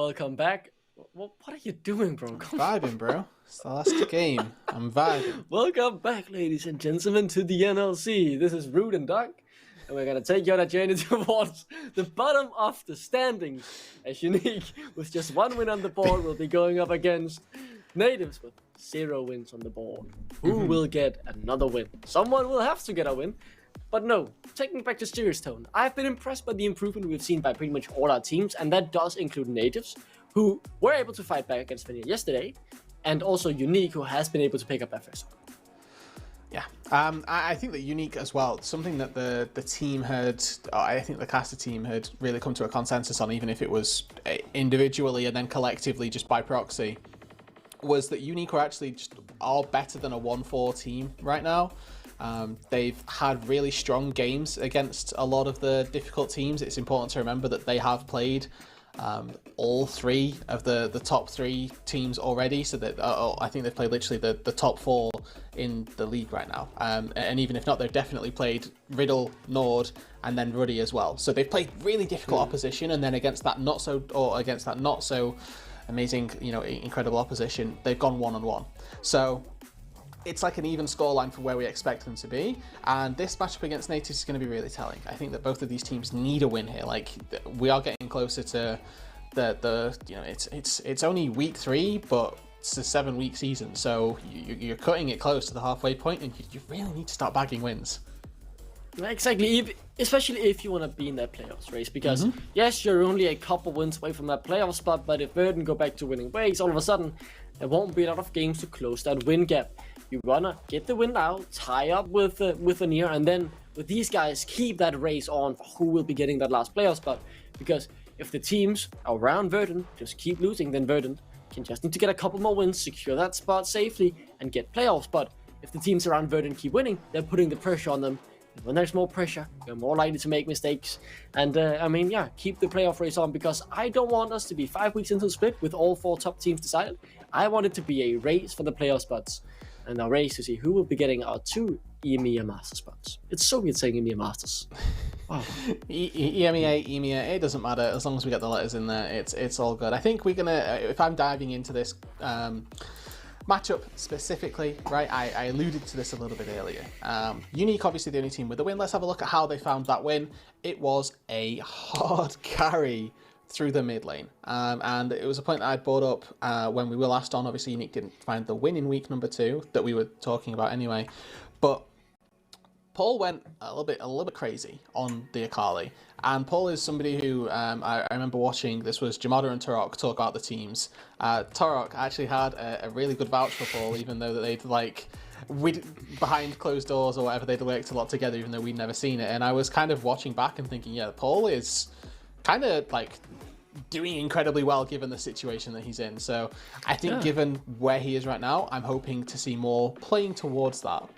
welcome back. What are you doing, bro? Vibing, bro. It's the last game. I'm vibing. Welcome back, ladies and gentlemen, to the NLC. This is Rude and Doug, and we're gonna take you on a journey towards the bottom of the standings. As UniQ, with just one win on the board, will be going up against Nativz with 0 wins on the board. Who will get another win? Someone will have to get a win. But no, taking it back to serious tone, I've been impressed by the improvement we've seen by pretty much all our teams, and that does include Nativz, who were able to fight back against Finland yesterday, and also UniQ, who has been able to pick up that first. Yeah, I think that UniQ as well, something that the team had, I think the caster team had really come to a consensus on, even if it was individually and then collectively just by proxy, was that UniQ are actually just all better than a 1-4 team right now. They've had really strong games against a lot of the difficult teams. It's important to remember that they have played all 3 of the top 3 teams already, so that I think they've played literally the top 4 in the league right now, and even if not, they've definitely played Riddle, Nord, and then Ruddy as well. So they've played really difficult opposition, and then against that not so amazing, incredible opposition, they've gone 1-on-1. So it's like an even scoreline for where we expect them to be, and this matchup against Nativz is going to be really telling. I think that both of these teams need a win here. Like, we are getting closer to it's only week 3, but it's a 7-week season, so you're cutting it close to the halfway point, and you really need to start bagging wins. Exactly, especially if you want to be in that playoffs race, because yes, you're only a couple wins away from that playoff spot, but if Verdun go back to winning ways, all of a sudden there won't be a lot of games to close that win gap. You wanna get the win now, tie up with Veneer, and then with these guys keep that race on for who will be getting that last playoff spot. Because if the teams around Verdun just keep losing, then Verdun can just need to get a couple more wins, secure that spot safely, and get playoffs. But if the teams around Verdun keep winning, they're putting the pressure on them. And when there's more pressure, you're more likely to make mistakes. And keep the playoff race on, because I don't want us to be 5 weeks into the split with all 4 top teams decided. I want it to be a race for the playoff spots, and a race to see who will be getting our 2 EMEA Master spots. It's so weird saying EMEA Masters. Wow. EMEA, it doesn't matter as long as we get the letters in there. It's all good. I think we're gonna, if I'm diving into this matchup specifically, right? I alluded to this a little bit earlier. UniQ, obviously the only team with a win. Let's have a look at how they found that win. It was a hard carry through the mid lane, and it was a point that I brought up when we were last on. Obviously UniQ didn't find the win in week number 2 that we were talking about anyway, but Paul went a little bit crazy on the Akali, and Paul is somebody who I remember watching. This was Jamada and Turok talk about the teams. Turok actually had a really good vouch for Paul, even though that they'd behind closed doors or whatever, they'd worked a lot together, even though we'd never seen it. And I was kind of watching back and thinking, yeah, Paul is kind of like doing incredibly well given the situation that he's in. So I think given where he is right now, I'm hoping to see more playing towards that.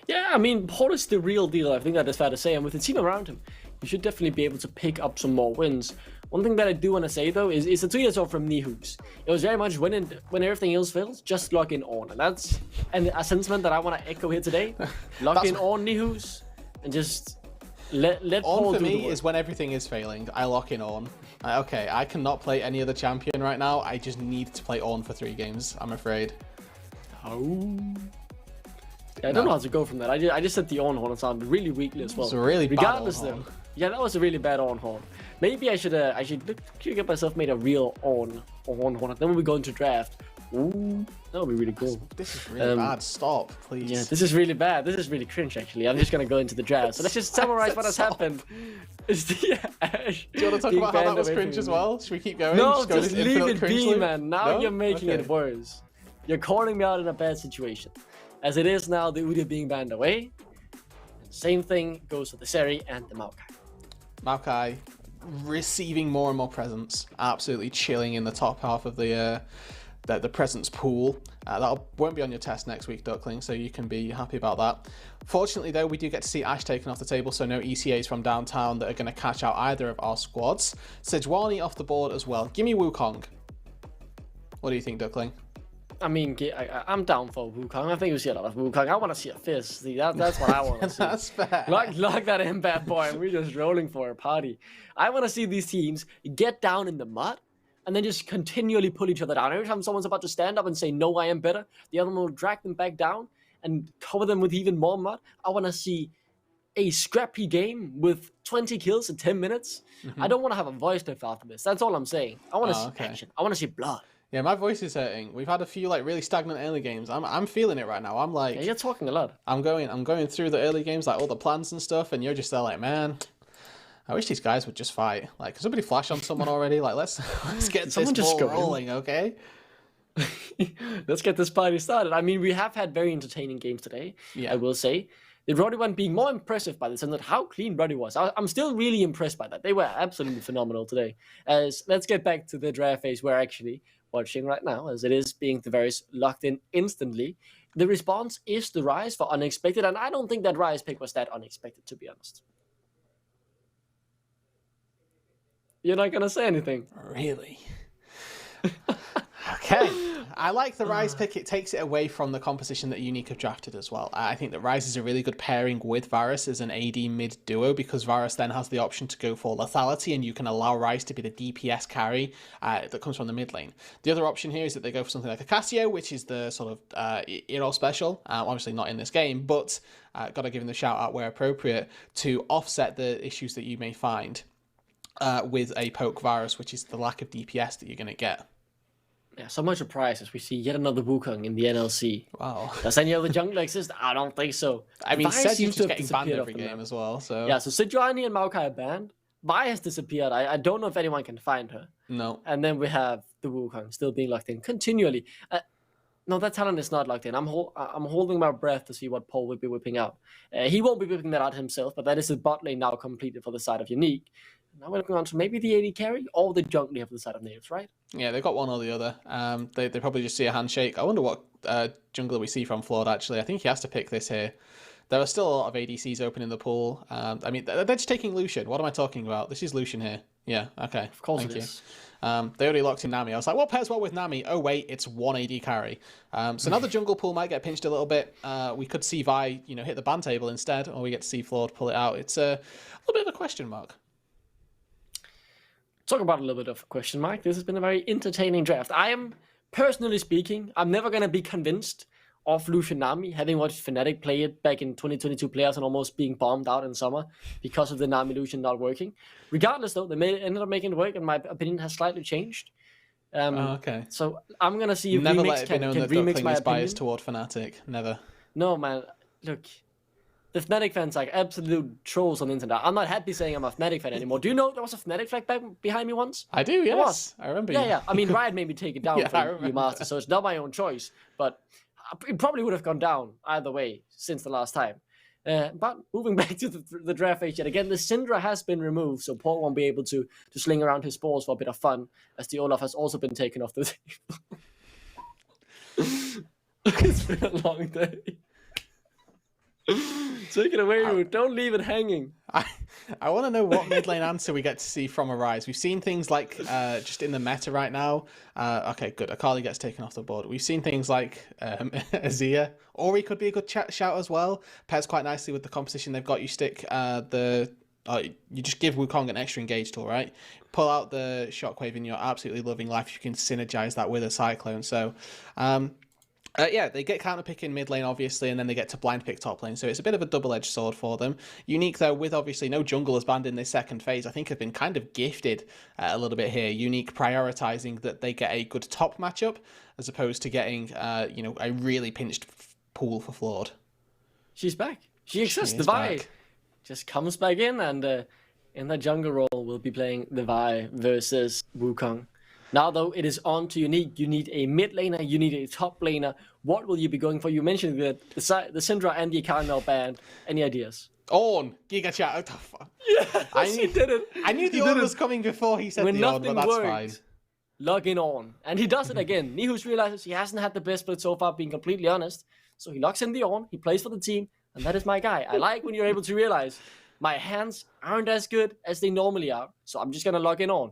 Yeah, I mean, Paul is the real deal. I think that is fair to say. And with the team around him, you should definitely be able to pick up some more wins. One thing that I do want to say, though, is the tweet I saw from Nihoops. It was very much when everything else fails, just log in on. And that's a sentiment that I want to echo here today. Log in on Nihoops and just let Paul on for do me is when everything is failing. I lock in on. Okay, I cannot play any other champion right now. I just need to play on for 3 games, I'm afraid. Oh. Yeah, I don't know how to go from that. I just said the on horn. It sounded really weakly as well. It's a really bad on horn. Yeah, that was a really bad on horn. Maybe I should get myself made a real on horn. Then when we go into draft, ooh, that would be really cool. This is really bad. Stop, please. Yeah, this is really bad. This is really cringe, actually. I'm just gonna go into the draft. So let's just summarize what has happened. It's the Ash. Do you want to talk about how that was cringe as well? Should we keep going? No, just leave it be, man. Now you're making it worse. You're calling me out in a bad situation. As it is now, the Udyr being banned away. Same thing goes with the Seri and the Maokai. Maokai receiving more and more presence, absolutely chilling in the top half of the presence pool. That won't be on your test next week, Duckling, so you can be happy about that. Fortunately, though, we do get to see Ash taken off the table, so no ECAs from downtown that are going to catch out either of our squads. Sejuani off the board as well. Give me Wukong. What do you think, Duckling? I mean, I'm down for Wukong. I think we see a lot of Wukong. I want to see a fist. See, that's what I want to see. That's fair. Lock that in, bad boy. And we're just rolling for a party. I want to see these teams get down in the mud and then just continually pull each other down. Every time someone's about to stand up and say, no, I am better, the other one will drag them back down and cover them with even more mud. I want to see a scrappy game with 20 kills in 10 minutes. I don't want to have a voice lift after this. That's all I'm saying. I want to see action. I want to see blood. Yeah, my voice is hurting. We've had a few like really stagnant early games. I'm feeling it right now. I'm like, yeah, you're talking a lot. I'm going through the early games, like all the plans and stuff, and you're just there like, man, I wish these guys would just fight. Like, can somebody flash on someone already? Like, let's get this ball rolling, okay? Let's get this party started. I mean, we have had very entertaining games today. Yeah. I will say. The Roddy one being more impressive by the sense that how clean Roddy was. I'm still really impressed by that. They were absolutely phenomenal today. Let's get back to the draft phase we're actually watching right now, as it is being the various locked in instantly. The response is the Rise for unexpected, and I don't think that Rise pick was that unexpected, to be honest. You're not going to say anything. Really? Okay. I like the Rise pick. It takes it away from the composition that UniQ have drafted as well. I think that Rise is a really good pairing with Varus as an AD mid duo, because Varus then has the option to go for lethality, and you can allow Rise to be the DPS carry that comes from the mid lane. The other option here is that they go for something like a Cassio, which is the sort of hero special. Obviously not in this game, but got to give him the shout out where appropriate to offset the issues that you may find with a poke Varus, which is the lack of DPS that you're going to get. Yeah, so much surprise as we see yet another Wukong in the NLC. Wow. Does any other jungler exist? I don't think so. I mean, Sejuani's just getting banned every game as well, so... Yeah, so Sejuani and Maokai are banned. Vi has disappeared. I don't know if anyone can find her. No. And then we have the Wukong still being locked in continually. No, that talent is not locked in. I'm holding my breath to see what Paul will be whipping out. He won't be whipping that out himself, but that is the bot lane now completed for the side of UniQ. Now we're looking on to maybe the AD carry or the jungler for the side of Nativz, right? Yeah, they've got one or the other. They probably just see a handshake. I wonder what jungler we see from Flawed, actually. I think he has to pick this here. There are still a lot of ADCs open in the pool. I mean, they're just taking Lucian. What am I talking about? This is Lucian here. Yeah, okay. Of course Thank it you. is. They already locked in Nami. I was like, what pairs well with Nami? Oh, wait, it's one AD carry. So now the jungle pool might get pinched a little bit. We could see Vi, hit the ban table instead, or we get to see Flawed pull it out. It's a little bit of a question mark. Talk about a little bit of a question mark. This has been a very entertaining draft. I am, personally speaking, I'm never going to be convinced of Lucian Nami, having watched Fnatic play it back in 2022 playoffs and almost being bombed out in summer because of the Nami Lucian not working. Regardless, though, they ended up making it work, and my opinion has slightly changed. Okay. So I'm going to see if Never Remix let it be known that remix my is opinion. biased toward Fnatic. Never. No, man. Look, the Fnatic fans are like absolute trolls on the internet. I'm not happy saying I'm a Fnatic fan anymore. Do you know there was a Fnatic flag back behind me once? I do, yes. I remember you. Yeah. I mean, Riot made me take it down Yeah, I for remember you master, so it's not my own choice. But it probably would have gone down either way since the last time. But moving back to the draft phase yet again, the Syndra has been removed, so Paul won't be able to sling around his balls for a bit of fun, as the Olaf has also been taken off the table. It's been a long day. Take it away, Rude. Don't leave it hanging. I want to know what mid lane answer we get to see from a Rise. We've seen things like, just in the meta right now, okay, good, Akali gets taken off the board. We've seen things like Azir. Ori could be a good shout as well. Pairs quite nicely with the composition they've got. You stick you just give Wukong an extra engage tool, right? Pull out the Shockwave and you're absolutely loving life. You can synergize that with a Cyclone. So, yeah, they get counter picking mid lane, obviously, and then they get to blind pick top lane. So it's a bit of a double-edged sword for them. UniQ, though, with obviously no junglers banned in this second phase, I think have been kind of gifted a little bit here. UniQ prioritizing that they get a good top matchup as opposed to getting, a really pinched pool for Flawed. She's back. She exists. The Vi just comes back in, and in the jungle role, we'll be playing the Vi versus Wukong. Now, though, it is on to UniQ. You need a mid laner, you need a top laner. What will you be going for? You mentioned the Syndra and the Cardinal band. Any ideas? Ornn, Giga Chat. What the fuck? Yeah, he did it. I knew the Ornn was coming before he said the Ornn, but that's fine. Log in Ornn. And he does it again. Nihus realizes he hasn't had the best split so far, being completely honest. So he logs in the Ornn, he plays for the team, and that is my guy. I like when you're able to realize my hands aren't as good as they normally are, so I'm just going to log in Ornn.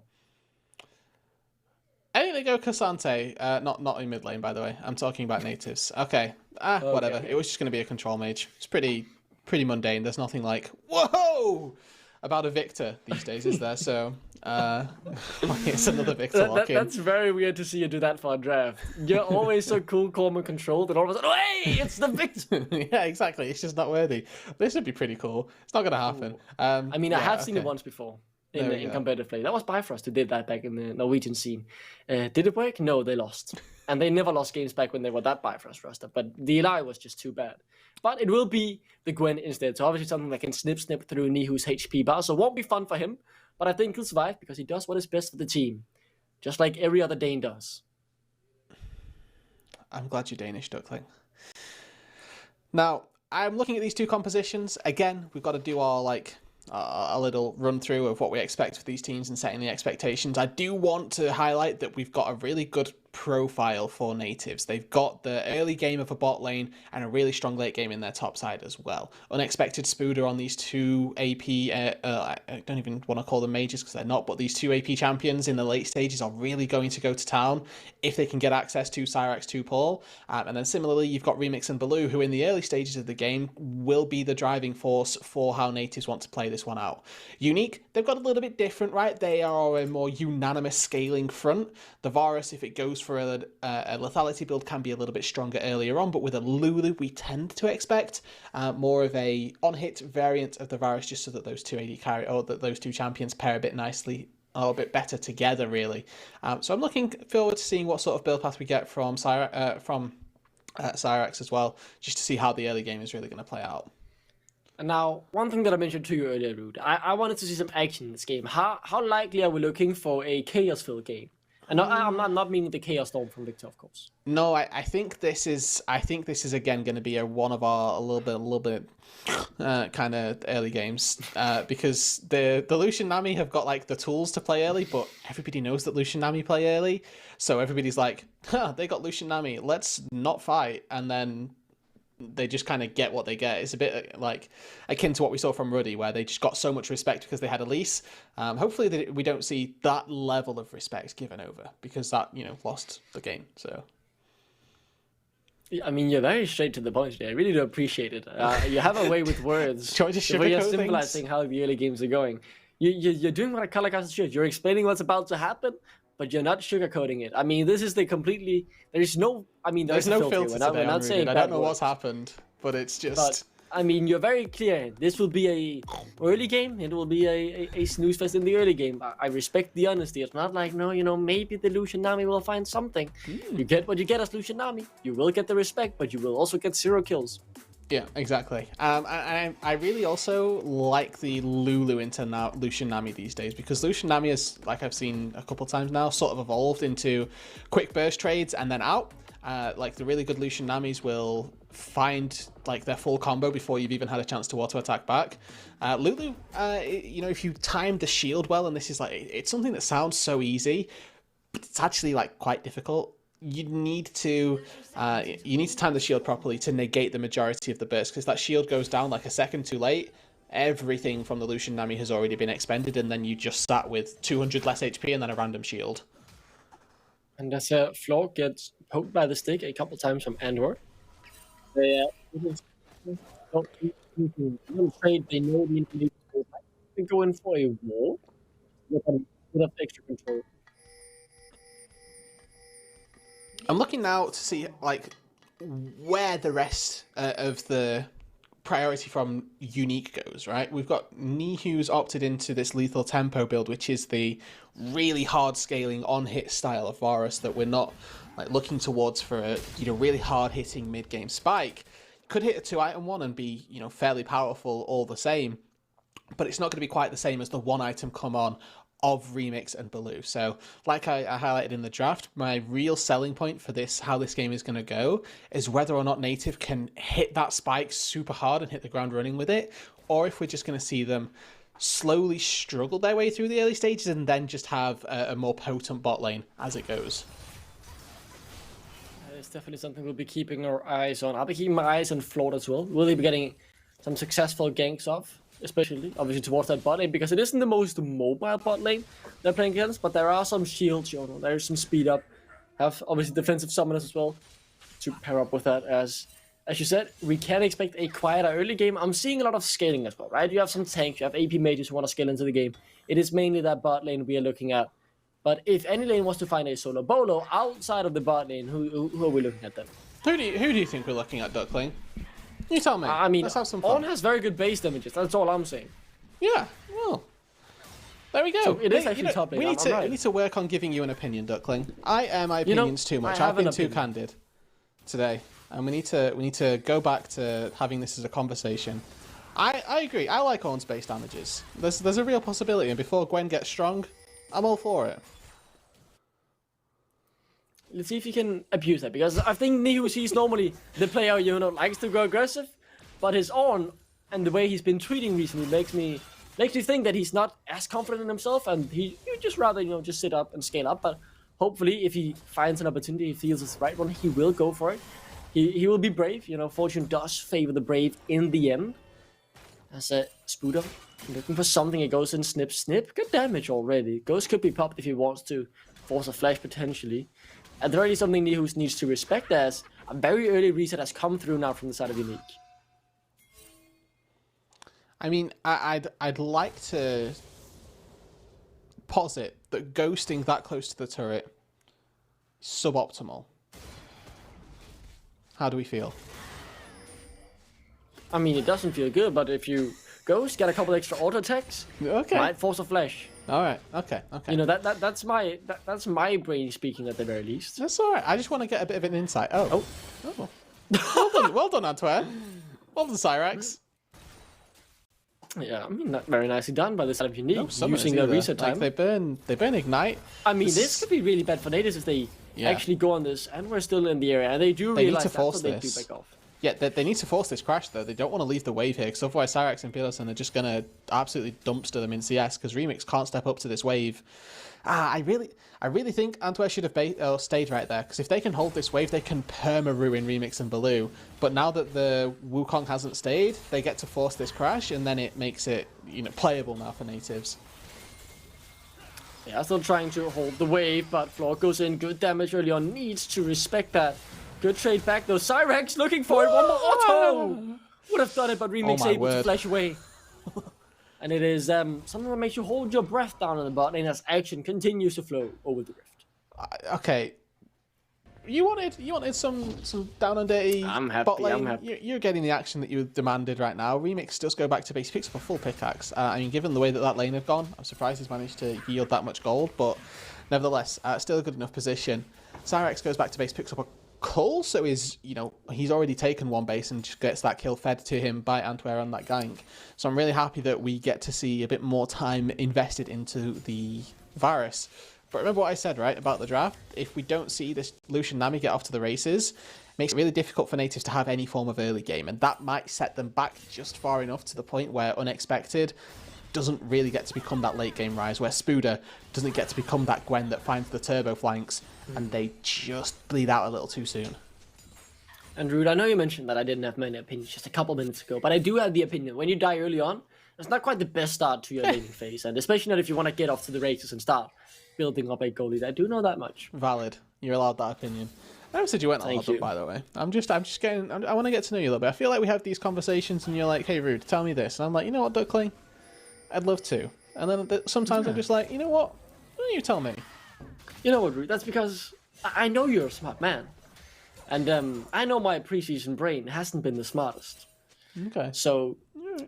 I think they go Cassante, not in mid lane, by the way. I'm talking about Nativz. Okay, whatever. Okay. It was just going to be a control mage. It's pretty mundane. There's nothing like, whoa! about a Victor these days, is there? So it's another Victor lock-in. That's very weird to see you do that for a draft. You're always so cool, calm, and controlled, and all of a sudden, oh, hey, it's the Victor! Yeah, exactly. It's just not worthy. This would be pretty cool. It's not going to happen. I mean, I have seen it once before in competitive play. That was Bifrost who did that back in the Norwegian scene. Did it work? No, they lost. And they never lost games back when they were that Bifrost roster. But the Eli was just too bad. But it will be the Gwen instead. So obviously something that can snip through Nihu's HP bar. So it won't be fun for him. But I think he'll survive because he does what is best for the team. Just like every other Dane does. I'm glad you're Danish, Duckling. Now, I'm looking at these two compositions. Again, we've got to do our a little run through of what we expect for these teams and setting the expectations. I do want to highlight that we've got a really good profile for Nativz. They've got the early game of a bot lane and a really strong late game in their top side as well. Unexpected Spooder on these two AP, I don't even want to call them mages because they're not, but these two AP champions in the late stages are really going to go to town if they can get access to Cyrax 2 Paul. And then similarly, you've got Remix and Baloo, who in the early stages of the game will be the driving force for how Nativz want to play this one out. UniQ, they've got a little bit different, right? They are a more unanimous scaling front. The Varus, if it goes for a lethality build, can be a little bit stronger earlier on, but with a Lulu, we tend to expect more of a on-hit variant of the Varus, just so that those two AD carry, or that those two champions pair a bit nicely, or a bit better together, really. So I'm looking forward to seeing what sort of build path we get from Cyrax as well, just to see how the early game is really going to play out. And now, one thing that I mentioned to you earlier, Rude, I wanted to see some action in this game. How likely are we looking for a chaos-filled game? And I'm not meaning the Chaos Storm from Victor, of course. No, I think this is again going to be a little bit kind of early games because the Lucian Nami have got like the tools to play early, but everybody knows that Lucian Nami play early, so everybody's like, they got Lucian Nami, let's not fight, and then they just kind of get what they get. It's a bit like akin to what we saw from Ruddy, where they just got so much respect because they had Elise. Hopefully we don't see that level of respect given over, because that, lost the game. So, I mean, you're very straight to the point today. I really do appreciate it. You have a way with words. Trying to the way you're sugarcoat symbolizing things. how the early games are going. You're doing what a color cast should. You're explaining what's about to happen, but you're not sugarcoating it. I mean, this is there's no filter today. We're not saying I don't know words. what's happened, but it's just. But, I mean, you're very clear. This will be a early game. It will be a snooze fest in the early game. I respect the honesty. It's not like, no, maybe the Lucian Nami will find something. You get what you get as Lucian Nami. You will get the respect, but you will also get 0 kills. Yeah, exactly. I really also like the Lulu into Lucian Nami these days, because Lucian Nami is, like I've seen a couple times now, sort of evolved into quick burst trades and then out. Like the really good Lucian Namis will find like their full combo before you've even had a chance to auto attack back. Lulu, if you time the shield well, and this is it's something that sounds so easy, but it's actually like quite difficult. You need to time the shield properly to negate the majority of the burst, because that shield goes down like a second too late. Everything from the Lucian Nami has already been expended, and then you just sat with 200 less HP and then a random shield. And as Floor gets poked by the stick a couple times from Andor, they trade. They know the information. They go in for a wall with a bit of extra control. I'm looking now to see where the rest of the priority from UniQ goes, right? We've got Nihu's opted into this lethal tempo build, which is the really hard scaling on hit style of Varus that we're not looking towards for a really hard hitting mid game spike. Could hit a 2-item one and be fairly powerful all the same, but it's not going to be quite the same as the 1-item come on of Remix and Baloo. So like I highlighted in the draft, my real selling point for this, how this game is going to go, is whether or not Native can hit that spike super hard and hit the ground running with it, or if we're just going to see them slowly struggle their way through the early stages and then just have a more potent bot lane as it goes. It's definitely something we'll be keeping our eyes on. I'll be keeping my eyes on Floor as well. Will he be getting some successful ganks off? Especially, obviously, towards that bot lane, because it isn't the most mobile bot lane they're playing against, but there are some shields, there's some speed up. Have, obviously, defensive summoners as well to pair up with that, as as you said, we can expect a quieter early game. I'm seeing a lot of scaling as well, right? You have some tanks, you have AP mages who want to scale into the game. It is mainly that bot lane we are looking at. But if any lane wants to find a solo bolo outside of the bot lane, who are we looking at then? Who do you think we're looking at, Duckling? You tell me. I mean, let's have some fun. On has very good base damages. That's all I'm saying. Yeah, well, there we go. So it is actually top lane. We need to work on giving you an opinion, Duckling. I air my opinions too much. I've been too candid today, and we need to go back to having this as a conversation. I agree. I like Ornn's base damages. There's a real possibility, and before Gwen gets strong, I'm all for it. Let's see if you can abuse that, because I think Nativz, he's normally the player, likes to go aggressive, but his Ornn and the way he's been treating recently makes me think that he's not as confident in himself, and he just rather, just sit up and scale up. But hopefully, if he finds an opportunity, he feels it's the right one, he will go for it. He will be brave. Fortune does favor the brave in the end. As a Spooder looking for something, it goes in, snip, snip. Good damage already. Ghost could be popped if he wants to force a flash potentially. At the very least, something Nativz needs to respect, as a very early reset has come through now from the side of UniQ. I mean, I'd like to posit that ghosting that close to the turret is suboptimal. How do we feel? I mean, it doesn't feel good, but if you ghost, get a couple extra auto attacks, might force a flash. All right. Okay. That's my brain speaking at the very least. That's all right. I just want to get a bit of an insight. Oh. Well done, Antwer. Well done, Cyrax. Yeah, I mean, not very nicely done by the side of UniQ, using their reset time. Like they burn ignite. I mean, this could be really bad for Nativz if they actually go on this, and we're still in the area, and they do realize need to force that, so this. they do back off. Yeah, they need to force this crash, though. They don't want to leave the wave here, because otherwise Cyrax and Peterson are just going to absolutely dumpster them in CS, because Remix can't step up to this wave. I really think Antwer should have stayed right there, because if they can hold this wave, they can perma-ruin Remix and Baloo. But now that the Wukong hasn't stayed, they get to force this crash, and then it makes it playable now for Nativz. Yeah, still trying to hold the wave, but Floor goes in, good damage early on, needs to respect that. Good trade back though. Cyrax looking for it. One more auto. Would have done it, but Remix able to flash away. And it is something that makes you hold your breath down in the bot lane as action continues to flow over the rift. Okay. You wanted some down and dirty bot lane. I'm happy. You're getting the action that you demanded right now. Remix does go back to base. He picks up a full pickaxe. I mean, given the way that lane have gone, I'm surprised he's managed to yield that much gold. But nevertheless, still a good enough position. Cyrax goes back to base, picks up a Cull, so he's already taken one base and just gets that kill fed to him by Antwer on that gank. So I'm really happy that we get to see a bit more time invested into the Varus. But remember what I said, right, about the draft? If we don't see this Lucian Nami get off to the races, it makes it really difficult for Nativz to have any form of early game, and that might set them back just far enough to the point where Unexpected doesn't really get to become that late game rise, where Spooder doesn't get to become that Gwen that finds the turbo flanks, and they just bleed out a little too soon. And Rude, I know you mentioned that I didn't have many opinions just a couple minutes ago, but I do have the opinion. When you die early on, it's not quite the best start to your laning phase, and especially not if you want to get off to the races and start building up a goal lead. I do know that much. Valid. You're allowed that opinion. I never said you weren't allowed, by the way. I want to get to know you a little bit. I feel like we have these conversations and you're like, hey, Rude, tell me this. And I'm like, you know what, Duckling? I'd love to. And then sometimes I'm just like, you know what? Why don't you tell me? You know what, Rude? That's because I know you're a smart man. And I know my preseason brain hasn't been the smartest. Okay. So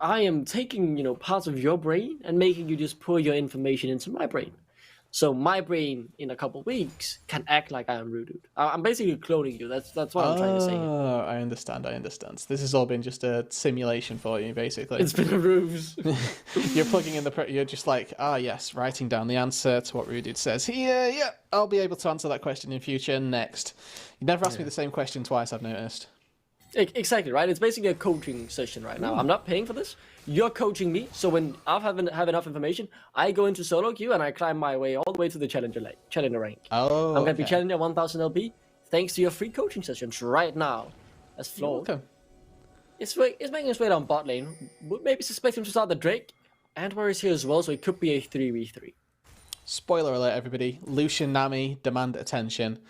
I am taking, parts of your brain and making you just pour your information into my brain. So my brain, in a couple weeks, can act like I am Rude. I'm basically cloning you. That's what I'm trying to say. Oh, I understand. This has all been just a simulation for you, basically. It's been a ruse. You're plugging in you're just like, yes, writing down the answer to what Rude says. Yeah, I'll be able to answer that question in future. Next. You never asked me the same question twice, I've noticed. Exactly, right? It's basically a coaching session right now. I'm not paying for this. You're coaching me, so when I have enough information, I go into solo queue and I climb my way all the way to the challenger rank. Oh, I'm going to be challenger 1000 LP thanks to your free coaching sessions right now. That's flawed. Okay. It's making its way down bot lane. Maybe suspect him to start the Drake. Antwer is here as well, so it could be a 3v3. Spoiler alert, everybody. Lucian Nami demand attention.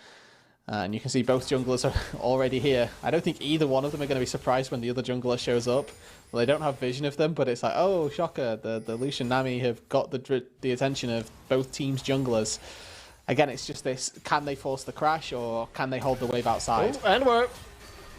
And you can see both junglers are already here. I don't think either one of them are going to be surprised when the other jungler shows up. Well, they don't have vision of them, but it's like, oh, shocker, the Lucian Nami have got the attention of both teams' junglers. Again, it's just this, can they force the crash, or can they hold the wave outside? Oh, and we're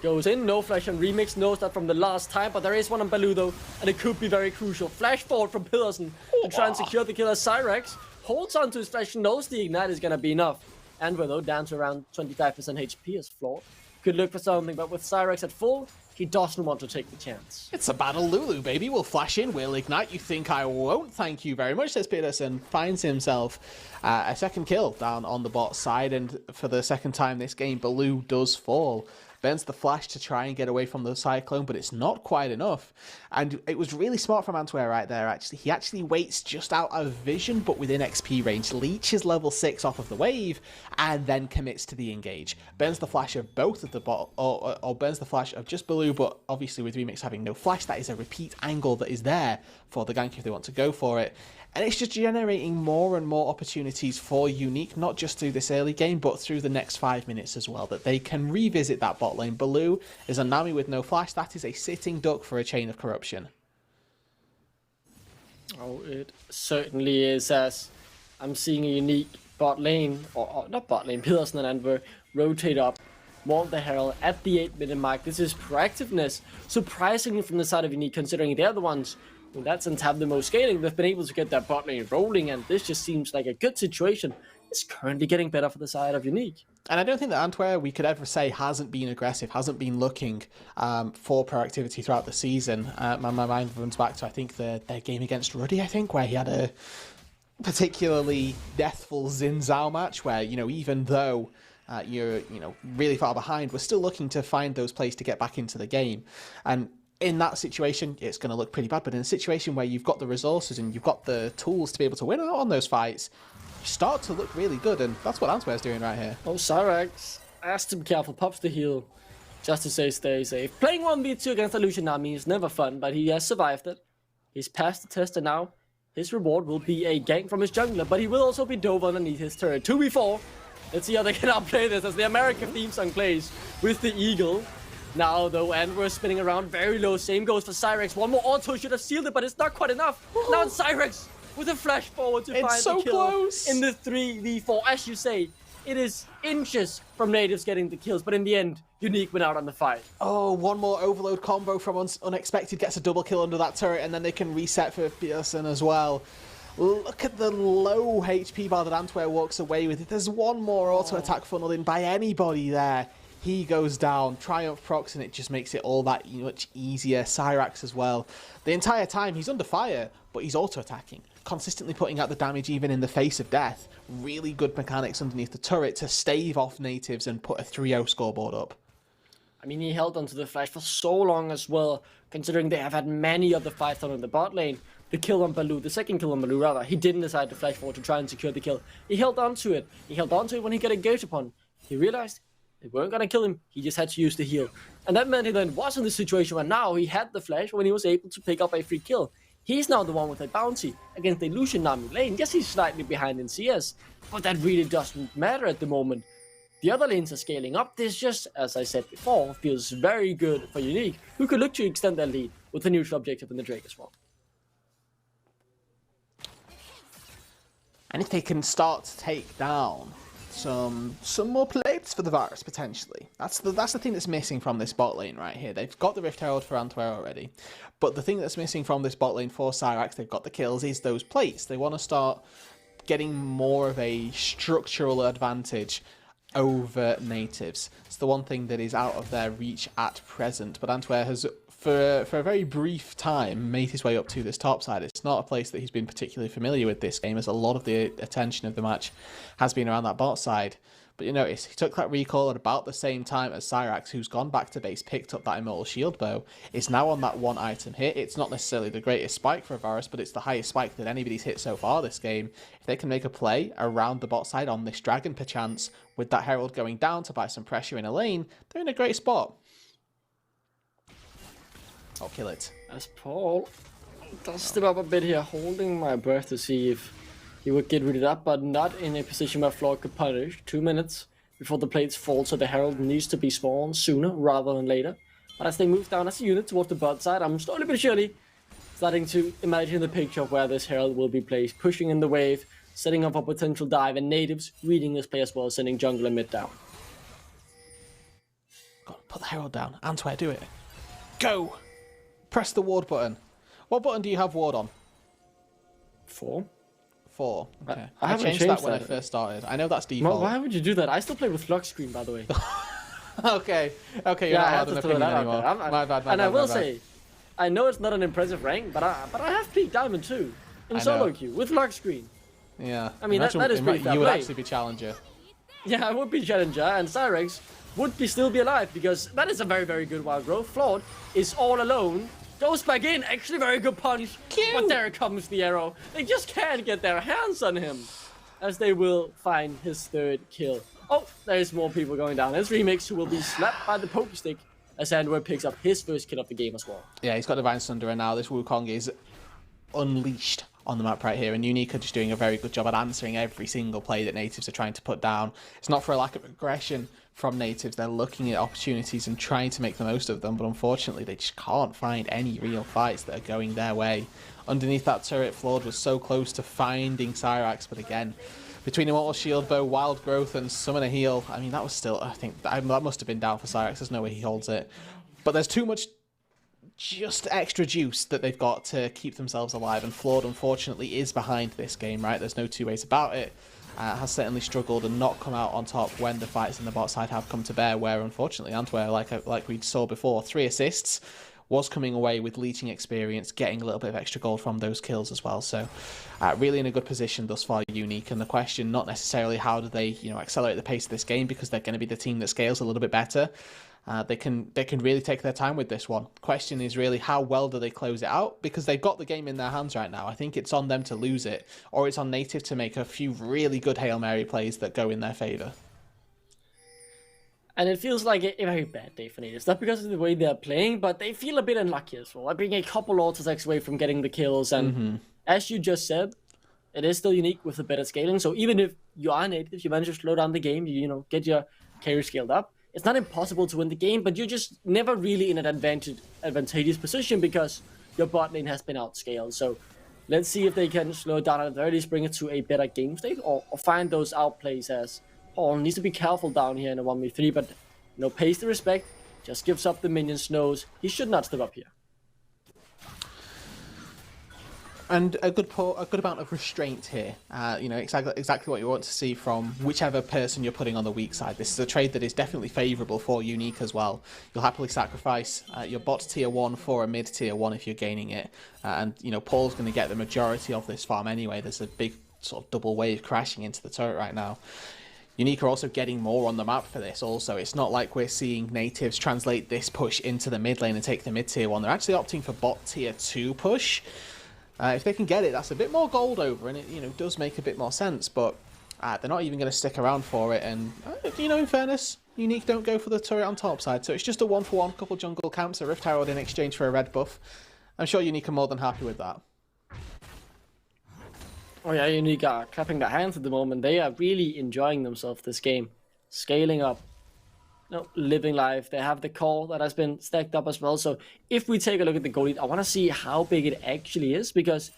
goes in, no flash on Remix, knows that from the last time, but there is one on Baloo though, and it could be very crucial. Flash forward from Pedersen to try and secure the kill as Cyrax holds on to his flash, knows the ignite is going to be enough. And we're though down to around 25% HP as flawed. Could look for something, but with Cyrax at full, he doesn't want to take the chance. It's a battle Lulu, baby. We'll flash in, we'll ignite. You think I won't? Thank you very much, says Pedersen. Finds himself a second kill down on the bot side, and for the second time this game, Baloo does fall. Burns the flash to try and get away from the Cyclone, but it's not quite enough. And it was really smart from Antwer right there, actually. He actually waits just out of vision, but within XP range. Leeches level 6 off of the wave, and then commits to the engage. Burns the flash of both of the bot, or burns the flash of just Baloo, but obviously with Remix having no flash, that is a repeat angle that is there for the gank if they want to go for it. And it's just generating more and more opportunities for UniQ, not just through this early game, but through the next 5 minutes as well, that they can revisit that bot lane. Baloo is a Nami with no flash. That is a sitting duck for a chain of corruption. Oh, it certainly is, as I'm seeing a UniQ bot lane, or not bot lane, Pedersen and Antwer rotate up, want the Herald at the 8-minute mark. This is proactiveness, surprisingly from the side of UniQ, considering they're the ones in that sense have the most scaling. They've been able to get that bot lane rolling, and this just seems like a good situation. It's currently getting better for the side of UniQ. And I don't think that Antwer, we could ever say, hasn't been aggressive, hasn't been looking for proactivity throughout the season. My mind runs back to, I think, their game against Ruddy, I think, where he had a particularly deathful Xin Zhao match where, you know, even though you're, really far behind, we're still looking to find those plays to get back into the game. And in that situation, it's going to look pretty bad, but in a situation where you've got the resources and you've got the tools to be able to win out on those fights, you start to look really good, and that's what Antwer's doing right here. Oh, Cyrax has to be careful, pops the heal, just to say stay safe. Playing 1v2 against the Lucian Nami is never fun, but he has survived it. He's passed the test, and now his reward will be a gank from his jungler, but he will also be dove underneath his turret. 2v4. Let's see how they can outplay this as the American theme song plays with the Eagle. Now, though, Antwer spinning around very low. Same goes for Cyrax. One more auto should have sealed it, but it's not quite enough. Now it's Cyrax with a flash forward to find the kill close in the 3v4. As you say, it is inches from Nativz getting the kills, but in the end, UniQ went out on the fight. Oh, one more overload combo from Unexpected gets a double kill under that turret, and then they can reset for Pedersen as well. Look at the low HP bar that Antwer walks away with. If there's one more auto attack funneled in by anybody there, he goes down. Triumph procs, and it just makes it all that much easier. Cyrax as well. The entire time he's under fire, but he's auto-attacking, consistently putting out the damage even in the face of death. Really good mechanics underneath the turret to stave off Nativz and put a 3-0 scoreboard up. I mean, he held onto the flash for so long as well, considering they have had many other fights on in the bot lane. The kill on Baloo, the second kill on Baloo rather, he didn't decide to flash forward to try and secure the kill. He held onto it. He held onto it when he got engaged upon. He realized they weren't gonna kill him, he just had to use the heal. And that meant he then was in the situation where now he had the flash when he was able to pick up a free kill. He's now the one with a bounty against the Lucian Nami lane. Yes, he's slightly behind in CS, but that really doesn't matter at the moment. The other lanes are scaling up. This just, as I said before, feels very good for UniQ, who could look to extend their lead with the neutral objective in the Drake as well. And if they can start to take down some more plates for the Varus, potentially. That's the thing that's missing from this bot lane right here. They've got the Rift Herald for Antwer already, but the thing that's missing from this bot lane for Cyrax, they've got the kills, is those plates. They want to start getting more of a structural advantage over Nativz. It's the one thing that is out of their reach at present, but Antwer has, for a very brief time, made his way up to this top side. It's not a place that he's been particularly familiar with this game, as a lot of the attention of the match has been around that bot side. But you notice, he took that recall at about the same time as Cyrax, who's gone back to base, picked up that Immortal Shield Bow, is now on that one item hit. It's not necessarily the greatest spike for Varus, but it's the highest spike that anybody's hit so far this game. If they can make a play around the bot side on this Dragon, perchance, with that Herald going down to buy some pressure in a lane, they're in a great spot. I'll kill it. As Paul does step up a bit here, holding my breath to see if he would get rid of that, but not in a position where Floyd could punish. 2 minutes before the plates fall, so the Herald needs to be spawned sooner rather than later. But as they move down as a unit towards the bot side, I'm slowly but surely starting to imagine the picture of where this Herald will be placed, pushing in the wave, setting up a potential dive, and Nativz reading this play as well, sending jungle and mid down. Put the Herald down. Antwer, do it. Go! Press the ward button. What button do you have ward on? 4. 4. Okay. I haven't changed that when I first started. I know that's default. Why would you do that? I still play with lock screen, by the way. Okay, you're not allowed an opinion anymore. My bad. And I will say, I know it's not an impressive rank, but I have peak diamond too in solo queue with lock screen. Yeah. I mean, that is pretty fair You would play. actually be challenger. Yeah, I would be challenger, and Cyrex would still be alive, because that is a very, very good wild growth. Flawed is all alone, goes back in, actually very good punch. But there comes the arrow. They just can't get their hands on him, as they will find his 3rd kill. Oh, there's more people going down. There's Remix, who will be slapped by the poke stick, as Andrew picks up his 1st kill of the game as well. Yeah, he's got Divine Sunder, and now this Wukong is unleashed on the map right here, and UniQ are just doing a very good job at answering every single play that Nativz are trying to put down. It's not for a lack of aggression from Nativz. They're looking at opportunities and trying to make the most of them, but unfortunately they just can't find any real fights that are going their way. Underneath that turret, Flawed was so close to finding Cyrax, but again, between Immortal Shield Bow, Wild Growth, and Summon a Heal, I mean, that was still, I think, that must have been down for Cyrax. There's no way he holds it. But there's too much just extra juice that they've got to keep themselves alive, and Flawed, unfortunately, is behind this game, right? There's no two ways about it. Has certainly struggled and not come out on top when the fights in the bot side have come to bear, where, unfortunately, Antwer, like we saw before, 3 assists, was coming away with leeching experience, getting a little bit of extra gold from those kills as well. So really in a good position thus far, UniQ. And the question, not necessarily how do they accelerate the pace of this game, because they're going to be the team that scales a little bit better. They can really take their time with this one. Question is really, how well do they close it out? Because they've got the game in their hands right now. I think it's on them to lose it, or it's on Nativz to make a few really good Hail Mary plays that go in their favour. And it feels like a very bad day for Nativz. Not because of the way they're playing, but they feel a bit unlucky as well. Like being a couple auto attacks away from getting the kills. And as you just said, it is still UniQ with the better scaling. So even if you are Nativz, you manage to slow down the game, you get your carry scaled up. It's not impossible to win the game, but you're just never really in an advantageous position because your bot lane has been outscaled. So let's see if they can slow it down and at least bring it to a better game state, or find those outplays, as Paul needs to be careful down here in a 1v3, but pays the respect, just gives up the minions, knows he should not step up here. And a good amount of restraint here. Exactly what you want to see from whichever person you're putting on the weak side. This is a trade that is definitely favourable for UniQ as well. You'll happily sacrifice your bot tier 1 for a mid tier 1 if you're gaining it. And Paul's going to get the majority of this farm anyway. There's a big sort of double wave crashing into the turret right now. UniQ are also getting more on the map for this also. It's not like we're seeing Nativz translate this push into the mid lane and take the mid tier 1. They're actually opting for bot tier 2 push. If they can get it, that's a bit more gold over, and it does make a bit more sense, but they're not even going to stick around for it, and in fairness, UniQ don't go for the turret on top side, so it's just a 1-for-1, couple jungle camps, a Rift Herald in exchange for a red buff. I'm sure UniQ are more than happy with that. Oh yeah, UniQ are clapping their hands at the moment. They are really enjoying themselves this game, scaling up. Living life. They have the core that has been stacked up as well. So if we take a look at the goal lead, I want to see how big it actually is, because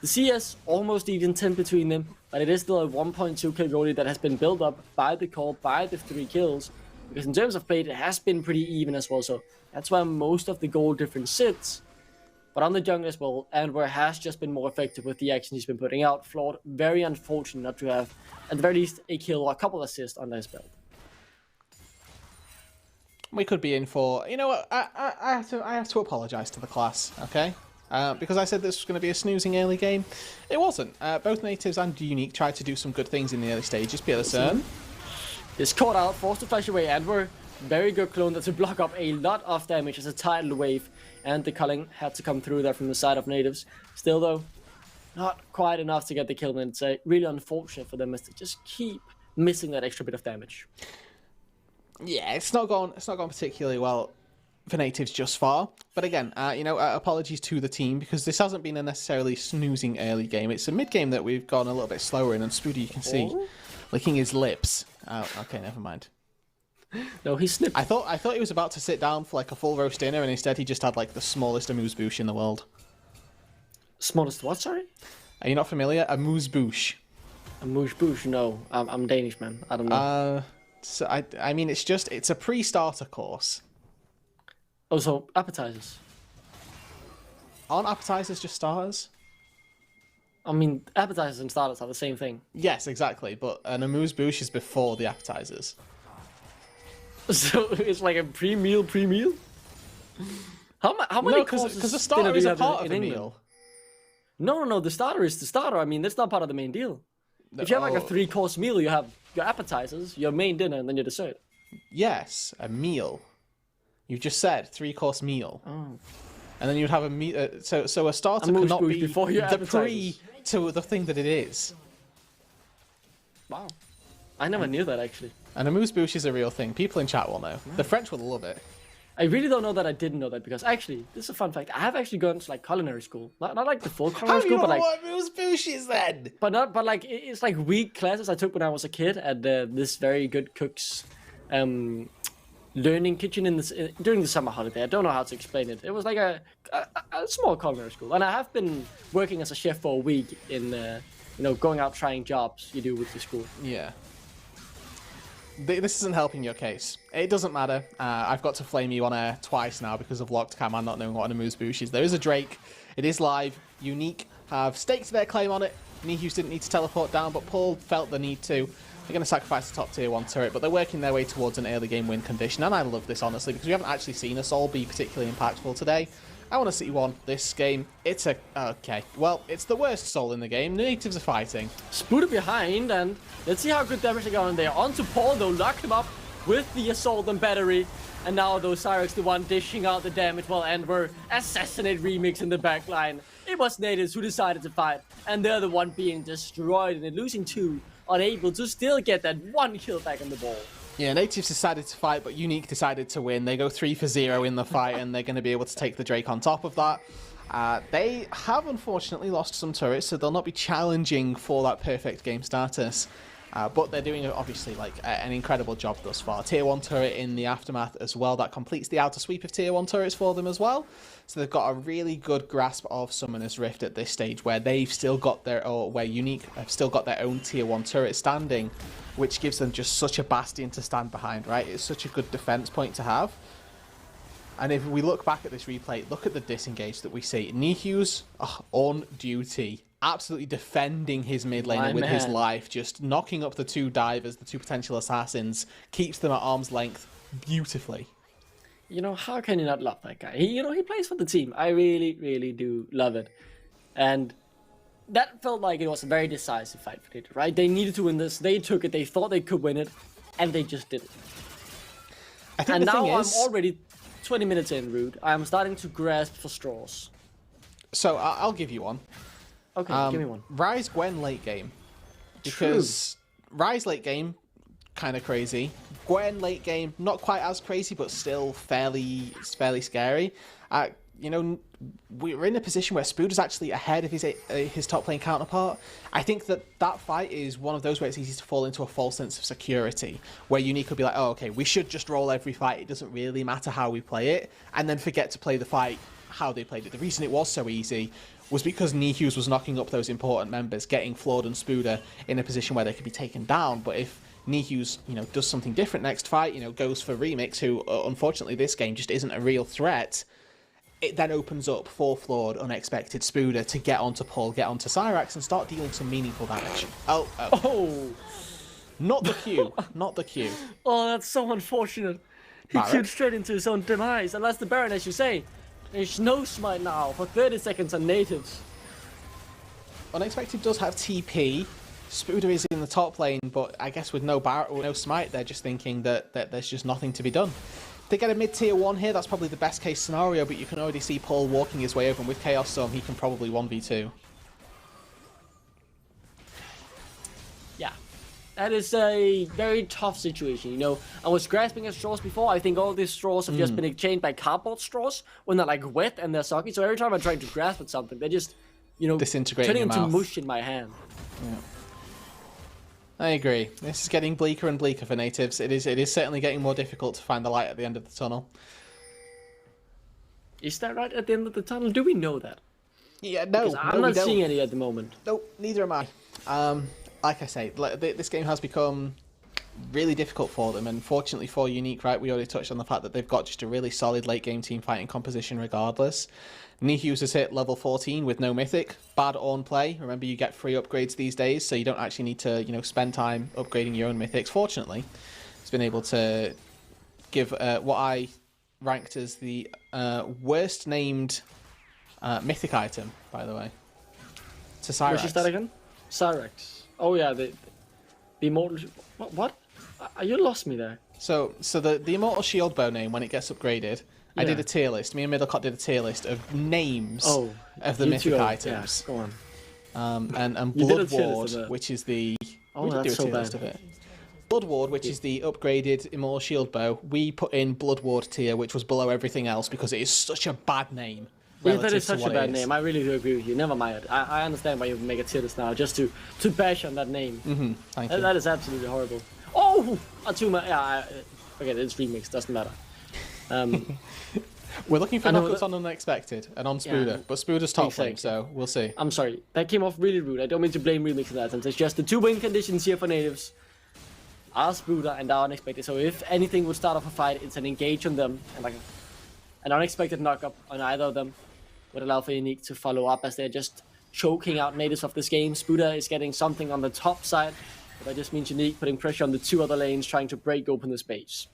the CS almost even 10 between them, but it is still a 1.2 kill goal lead that has been built up by the core, by the 3 kills, because in terms of play, it has been pretty even as well. So that's where most of the goal difference sits. But on the jungle as well, Antwer has just been more effective with the actions he's been putting out. Flawed, very unfortunate not to have, at the very least, a kill or a couple assists under his belt. We could be in for, I have to apologise to the class, okay? Because I said this was going to be a snoozing early game. It wasn't. Both Nativz and UniQ tried to do some good things in the early stages. Pearson is caught out, forced to flash away. Antwer, very good clone to block up a lot of damage as a tidal wave, and the culling had to come through there from the side of Nativz. Still though, not quite enough to get the kill, and it's really unfortunate for them as they just keep missing that extra bit of damage. Yeah, it's not gone particularly well for Nativz just far. But again, apologies to the team, because this hasn't been a necessarily snoozing early game. It's a mid game that we've gone a little bit slower in, and Spoody, you can see, Licking his lips. Oh, okay, never mind. No, he snipped. I thought he was about to sit down for like a full roast dinner, and instead he just had like the smallest amuse-bouche in the world. Smallest what, sorry? Are you not familiar? Amuse-bouche. Amuse-bouche? No, I'm Danish, man. I don't know. So I mean, it's a pre-starter course. Oh, so appetizers. Aren't appetizers just starters? I mean, appetizers and starters are the same thing. Yes, exactly. But an amuse-bouche is before the appetizers. So it's like a pre-meal? How many courses? Because the starter is a part of a England? meal. No. The starter is the starter. I mean, that's not part of the main deal. If you have like a 3-course meal, you have your appetizers, your main dinner, and then your dessert. Yes, a meal. You've just said 3-course meal. Oh. And then you'd have a meal. So a starter cannot be before your the pre to the thing that it is. Wow. I never knew that, actually. And amuse-bouche is a real thing. People in chat will know. The French will love it. I really don't know that I didn't know that, because actually, this is a fun fact. I have actually gone to like culinary school. Not like the full culinary school, but like... what amuse-bouche is then? But like, it's like week classes I took when I was a kid at this very good cook's learning kitchen during the summer holiday. I don't know how to explain it. It was like a small culinary school. And I have been working as a chef for a week in, going out trying jobs you do with the school. Yeah. This isn't helping your case. It doesn't matter. I've got to flame you on air twice now because of locked cam and not knowing what an amuse-bouche is. There is a Drake. It is live. UniQ have staked their claim on it. Nativz didn't need to teleport down, but Paul felt the need to. They're going to sacrifice the top tier 1 turret, but they're working their way towards an early game win condition. And I love this, honestly, because we haven't actually seen us all be particularly impactful today. I want to see one this game. It's a... Okay. Well, it's the worst soul in the game. Nativz are fighting. Spooter behind, and let's see how good damage they got on there. Onto Paul, though, locked him up with the assault and battery. And now, though, Cyrex the one dishing out the damage while Enver assassinate remix in the back line. It was Nativz who decided to fight, and they're the one being destroyed, and losing 2, unable to still get that 1 kill back on the ball. Yeah, Nativz decided to fight, but UniQ decided to win. They go 3-for-0 in the fight, and they're going to be able to take the Drake on top of that. They have, unfortunately, lost some turrets, so they'll not be challenging for that perfect game status. But they're doing, obviously, like an incredible job thus far. Tier 1 turret in the Aftermath as well. That completes the outer sweep of Tier 1 turrets for them as well. So they've got a really good grasp of Summoner's Rift at this stage, where they've still got where UniQ have still got their own Tier 1 turret standing, which gives them just such a bastion to stand behind, right? It's such a good defense point to have. And if we look back at this replay, look at the disengage that we see. Nihu's on duty, absolutely defending his mid laner with his life, just knocking up the 2 divers, the 2 potential assassins, keeps them at arm's length beautifully. How can you not love that guy? He plays for the team. I really, really do love it. And that felt like it was a very decisive fight for Nativz, right? They needed to win this. They took it. They thought they could win it, and they just did it. I think and the now thing is, I'm already 20 minutes in, Rude. I'm starting to grasp for straws. So I'll give you one. Okay, give me one. Ryze Gwen late game. Because Ryze late game, kind of crazy. Gwen late game, not quite as crazy, but still fairly scary. We're in a position where Spooder's actually ahead of his top lane counterpart. I think that fight is one of those where it's easy to fall into a false sense of security, where UniQ could be like, oh, okay, we should just roll every fight. It doesn't really matter how we play it, and then forget to play the fight how they played it. The reason it was so easy was because Nativz was knocking up those important members, getting Flawed and Spooder in a position where they could be taken down. But if Nativz, does something different next fight, goes for Remix, who unfortunately this game just isn't a real threat, it then opens up for Flawed, Unexpected, Spooder to get onto Paul, get onto Cyrax, and start dealing some meaningful damage. Oh. Not the Q. Not the Q. Oh, that's so unfortunate. He queued straight into his own demise. And that's the Baron, as you say. There's no smite now for 30 seconds on Nativz. Unexpected does have TP. Spooder is in the top lane, but I guess with no smite, they're just thinking that there's just nothing to be done. They get a mid-tier 1 here, that's probably the best case scenario, but you can already see Paul walking his way over, and with Chaos Storm, he can probably 1v2. Yeah, that is a very tough situation, I was grasping at straws before. I think all these straws have just been exchanged by cardboard straws when they're like wet and they're soggy, so every time I'm trying to grasp at something, they're just, disintegrating turning in your into mouth. mush in my hand. Yeah. I agree. This is getting bleaker and bleaker for Nativz. It is certainly getting more difficult to find the light at the end of the tunnel. Is that right at the end of the tunnel? Do we know that? Yeah, no. I'm not seeing any at the moment. No, neither am I. Like I say, this game has become really difficult for them, and fortunately for UniQ, right, we already touched on the fact that they've got just a really solid late game team fighting composition regardless. Nativz has hit level 14 with no mythic. Bad on play. Remember, you get free upgrades these days, so you don't actually need to, spend time upgrading your own mythics. Fortunately, it's been able to give what I ranked as the worst named mythic item, by the way, to Cyrex. Which is that again? Cyrex. Oh yeah, the immortal. What? You lost me there. So the immortal shield bow name, when it gets upgraded, I did a tier list. Me and Middlecott did a tier list of names of the mythic items. Yeah, go on. And Blood Ward, which is the that's so bad. Of it. Blood Ward, which is the upgraded immortal shield bow, we put in Blood Ward tier, which was below everything else because it is such a bad name. Yeah, that is such a bad name. I really do agree with you. Never mind. I understand why you make a tier list now, just to bash on that name. Thank you. That is absolutely horrible. Oh, Atuma. Yeah, forget it. It's remixed. Doesn't matter. We're looking for knockouts on Unexpected and on Spooder, but Spooder's top lane, so we'll see. I'm sorry. That came off really rude. I don't mean to blame remix in that sense. It's just the two win conditions here for Nativz are Spooder and are Unexpected. So if anything would start off a fight, it's an engage on them and like an unexpected knockup on either of them would allow for UniQ to follow up as they're just choking out Nativz of this game. Spooder is getting something on the top side, but that just means UniQ putting pressure on the two other lanes, trying to break open the space.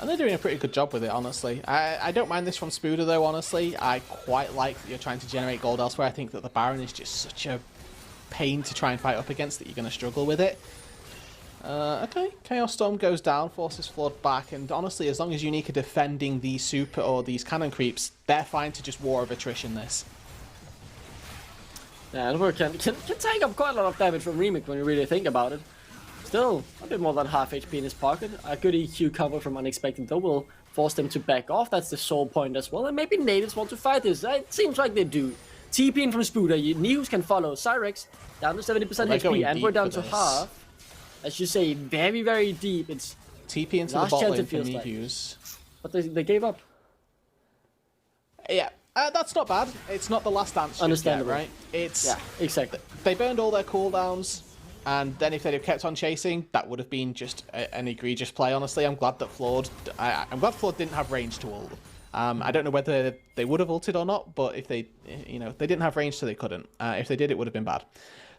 And they're doing a pretty good job with it, honestly. I don't mind this from Spooder, though, honestly. I quite like that you're trying to generate gold elsewhere. I think that the Baron is just such a pain to try and fight up against that you're going to struggle with it. Okay, Chaos Storm goes down, forces Flood back, and honestly, as long as UniQ are defending these super or these cannon creeps, they're fine to just war of attrition this. Yeah, and can take up quite a lot of damage from Remix when you really think about it. Still, a bit more than half HP in his pocket. A good EQ cover from Unexpected though will force them to back off. That's the sole point as well. And maybe Nativz want to fight this. It seems like they do. TP in from Spooder. Nativz can follow. Cyrex down to 70% HP and we're down to half. As you say, very, very deep. It's TP into the bot lane for Nativz. But they gave up. Yeah, that's not bad. It's not the last dance. Understandable, yet, right? Yeah, exactly. They burned all their cooldowns. And then if they'd have kept on chasing, that would have been just an egregious play, honestly. I'm glad that Flood... I'm glad Flood didn't have range to ult. I don't know whether they would have ulted or not, but if they... they didn't have range, so they couldn't. If they did, it would have been bad.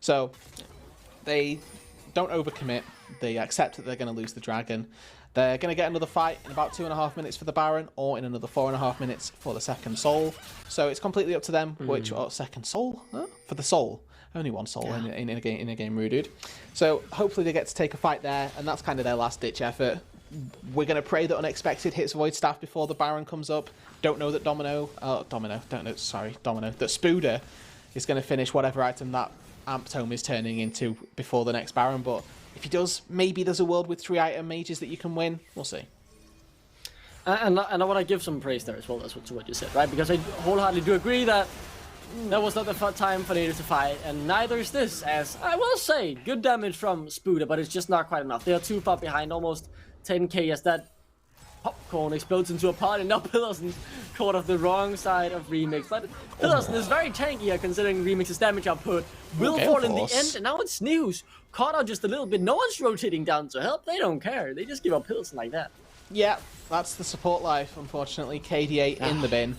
So, they don't overcommit. They accept that they're going to lose the dragon. They're going to get another fight in about 2.5 minutes for the Baron, or in another 4.5 minutes for the second soul. So it's completely up to them which... Oh, second soul? Huh? For the soul. Only one soul in a game, Rude. So hopefully they get to take a fight there, and that's kind of their last-ditch effort. We're going to pray that Unexpected hits Void Staff before the Baron comes up. Don't know that that Spooder is going to finish whatever item that Amp Tome is turning into before the next Baron, but if he does, maybe there's a world with 3-item mages that you can win. We'll see. And I want to give some praise there as well to what you said, right? Because I wholeheartedly do agree that that was not the time for Nativz to fight, and neither is this, as I will say, good damage from Spooder, but it's just not quite enough. They are too far behind, almost 10k as that popcorn explodes into a pot, and now Pillarsen's caught off the wrong side of Remix. But Pillarsen is very tanky here, considering Remix's damage output will fall in the end, and now it's News. Caught out just a little bit, no one's rotating down to help, they don't care, they just give up Pillarsen like that. Yeah, that's the support life, unfortunately. KD8 in the bin.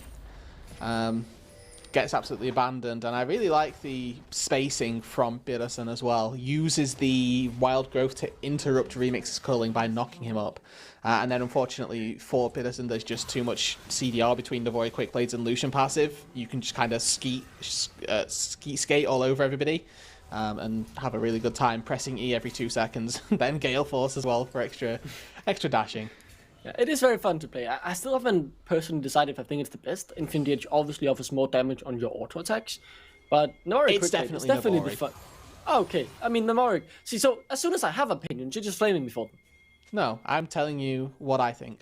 Gets absolutely abandoned, and I really like the spacing from Birison as well. Uses the wild growth to interrupt Remix's culling by knocking him up. And then unfortunately for Birison, there's just too much CDR between Devoid Quick Blades and Lucian passive. You can just kind of skate all over everybody and have a really good time pressing E every 2 seconds. Then Gale Force as well for extra dashing. Yeah, it is very fun to play. I still haven't personally decided if I think it's the best. Infinity Edge obviously offers more damage on your auto attacks, but Namoric it's definitely the fun. Oh, okay, I mean Namoric. See, so as soon as I have opinions, you're just flaming me for them. No, I'm telling you what I think.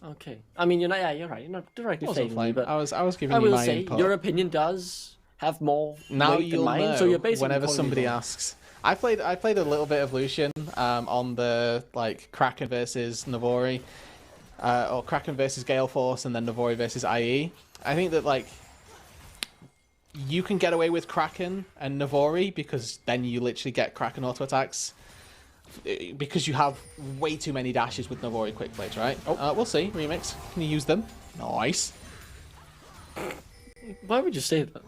Okay, I mean you're right. You're not directly flaming me, but I was giving you my input. Your opinion does have more Now weight than you'll mine. know So you're basically whenever calling me somebody wrong. asks. I played a little bit of Lucian on the like Kraken versus Navori, or Kraken versus Gale Force, and then Navori versus IE. I think that like you can get away with Kraken and Navori because then you literally get Kraken auto attacks because you have way too many dashes with Navori quick plays, right? We'll see. Remix, can you use them? Nice. Why would you say that?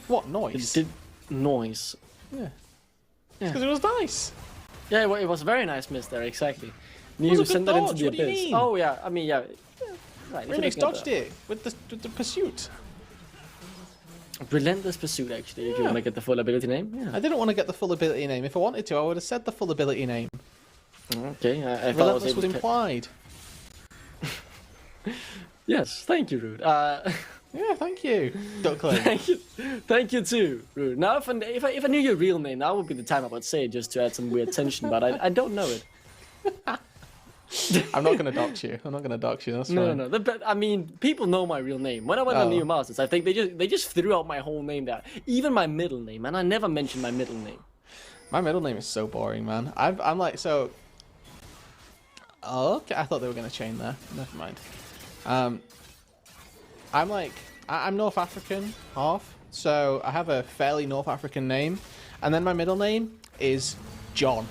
What noise? It did noise. Yeah. Because it was nice. Yeah, well, it was a very nice miss there, exactly. was You a sent good that into dodge, the what do you abyss. mean? Oh yeah, I mean yeah. Right, if you're Remix looking at dodged that. it with the pursuit. Relentless Pursuit, actually, if you want to get the full ability name. Yeah. I didn't want to get the full ability name. If I wanted to, I would have said the full ability name. Okay, I thought I was Relentless able was to... implied. Yes, thank you, Rude. Yeah, thank you, Duckling. Thank you too, Rude. Now, if I knew your real name, now would be the time I would say it just to add some weird tension, but I don't know it. I'm not going to dox you. That's fine. No. But I mean, people know my real name. When I went on New Masters, I think they just threw out my whole name there, even my middle name, and I never mentioned my middle name. My middle name is so boring, man. I'm like so. Oh, okay. I thought they were going to chain there. Never mind. I'm North African half, so I have a fairly North African name, and then my middle name is John.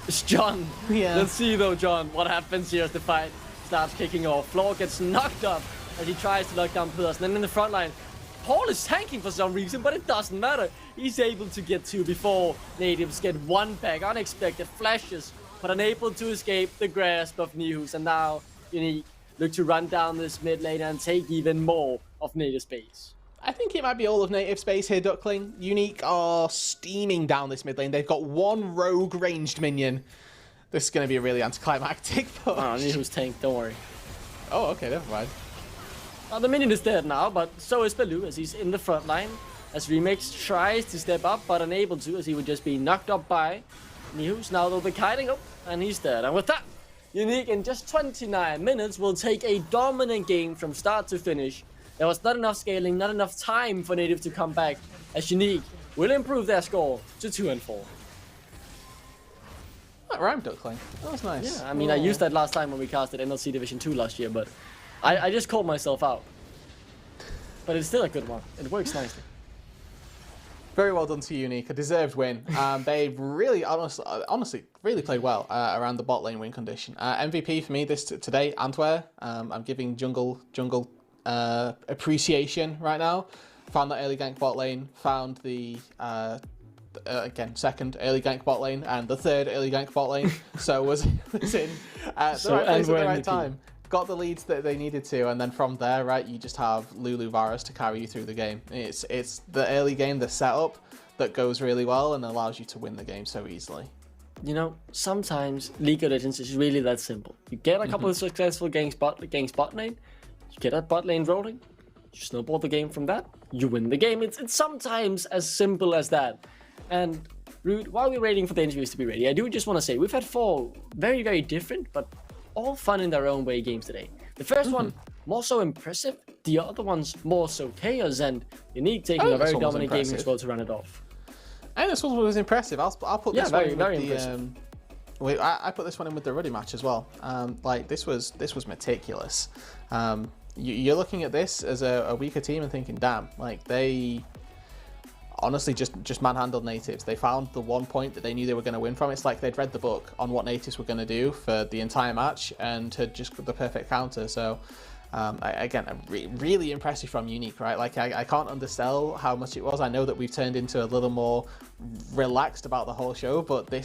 It's John. Yeah. Let's see though, John, what happens here as the fight starts kicking off. Floor gets knocked up as he tries to lock down pillars, and then in the front line, Paul is tanking for some reason, but it doesn't matter. He's able to get two before Nativz get one back. Unexpected flashes, but unable to escape the grasp of News, and now UniQ look to run down this mid lane and take even more of Native space. I think it might be all of native space here, Duckling. UniQ are steaming down this mid lane. They've got one rogue ranged minion. This is going to be a really anticlimactic push. Oh, News tanked, don't worry. Oh, okay, never mind. The minion is dead now, but so is Baloo as he's in the front line. As Remix tries to step up, but unable to, as he would just be knocked up by News. Now they'll be kiting up, and he's dead. And with that, UniQ in just 29 minutes will take a dominant game from start to finish. There was not enough scaling, not enough time for Native to come back, as UniQ will improve their score to 2-4. That rhymed, Duckling. That was nice. Yeah, I mean, I used that last time when we casted NLC Division 2 last year, but I just called myself out. But it's still a good one. It works nicely. Very well done to UniQ. A deserved win. They've really, honestly, really played well around the bot lane win condition. MVP for me today, Antwer. I'm giving jungle appreciation right now. Found that early gank bot lane. Found the again second early gank bot lane and the third early gank bot lane. So was in the right place at the right time. Got the leads that they needed to, and then from there, right, you just have Lulu Varus to carry you through the game. It's the early game, the setup that goes really well and allows you to win the game so easily. You know, sometimes League of Legends is really that simple. You get a couple of successful games bot lane, you get that bot lane rolling, you snowball the game from that, you win the game. It's sometimes as simple as that. And Rude, while we're waiting for the interviews to be ready, I do just want to say we've had 4 very, very different, but all fun in their own way games today. The first one, more so impressive. The other one's more so chaos, and UniQ taking a very dominant game as well to run it off. And this one was impressive. I'll put this one in very with impressive. I put this one in with the Ruddy match as well. Like this was meticulous. You're looking at this as a weaker team and thinking, damn, like they honestly just manhandled Nativz. They found the one point that they knew they were going to win from. It's like they'd read the book on what Nativz were going to do for the entire match and had just got the perfect counter. So really impressive from UniQ, right? Like I can't undersell how much it was. I know that we've turned into a little more relaxed about the whole show, but the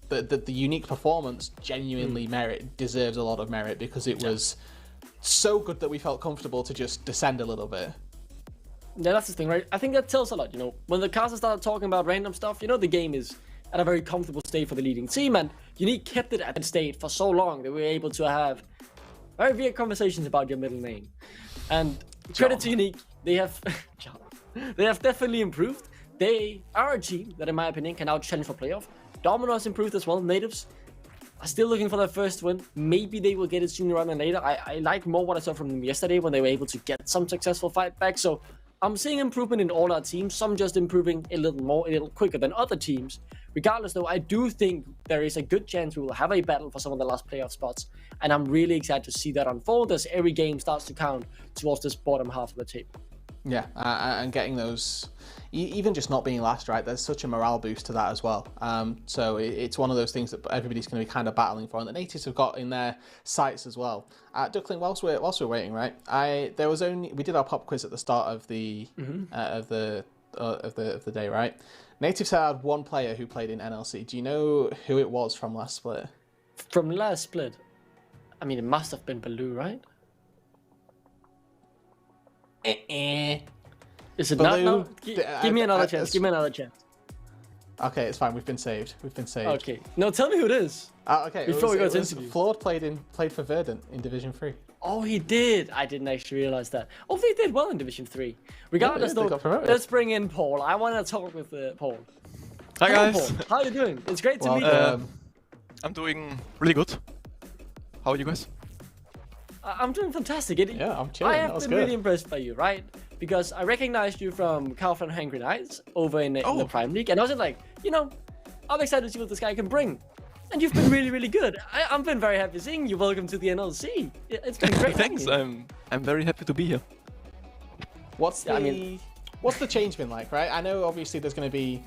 UniQ performance genuinely deserves a lot of merit because it was so good that we felt comfortable to just descend a little bit. Yeah, that's the thing, right? I think that tells a lot, you know. When the casters started talking about random stuff, you know, the game is at a very comfortable state for the leading team, and UniQ kept it at that state for so long that we were able to have very weird conversations about your middle name. And credit to UniQ, they have they have definitely improved. They are a team that, in my opinion, can now challenge for playoff. Domino has improved as well. Nativz are still looking for their first win. Maybe they will get it sooner rather than later. I like more what I saw from them yesterday when they were able to get some successful fight back. So I'm seeing improvement in all our teams. Some just improving a little quicker than other teams. Regardless, though, I do think there is a good chance we will have a battle for some of the last playoff spots, and I'm really excited to see that unfold as every game starts to count towards this bottom half of the table. Yeah, and getting those, even just not being last, right? There's such a morale boost to that as well. So it's one of those things that everybody's going to be kind of battling for, and the Natives have got in their sights as well. Duckling, whilst we're waiting, right? We did our pop quiz at the start of the of the day, right? Natives had one player who played in NLC. Do you know who it was from last split? From last split, I mean, it must have been Baloo, right? Is it Baloo, not? No? Give me another chance. Give me another chance. Okay, it's fine. We've been saved. Okay. No, tell me who it is. Okay. Before we go to interview. Flawed played for Verdant in Division 3. Oh, he did. I didn't actually realize that. Oh, they did well in Division 3. Regardless, they got promoted. let's bring in Paul. I want to talk with Paul. Hi guys. Paul. How are you doing? It's great to meet you. I'm doing really good. How are you guys? I'm doing fantastic. Yeah, I'm chilling. I That have was been good. really impressed by you, right? Because I recognized you from Kaufland Hungry Knights over in the Prime League, and I was like, I'm excited to see what this guy can bring. And you've been really, really good. I've been very happy seeing you. Welcome to the NLC. It's been great. Thanks. I'm very happy to be here. What's the change been like, right? I know obviously there's going to be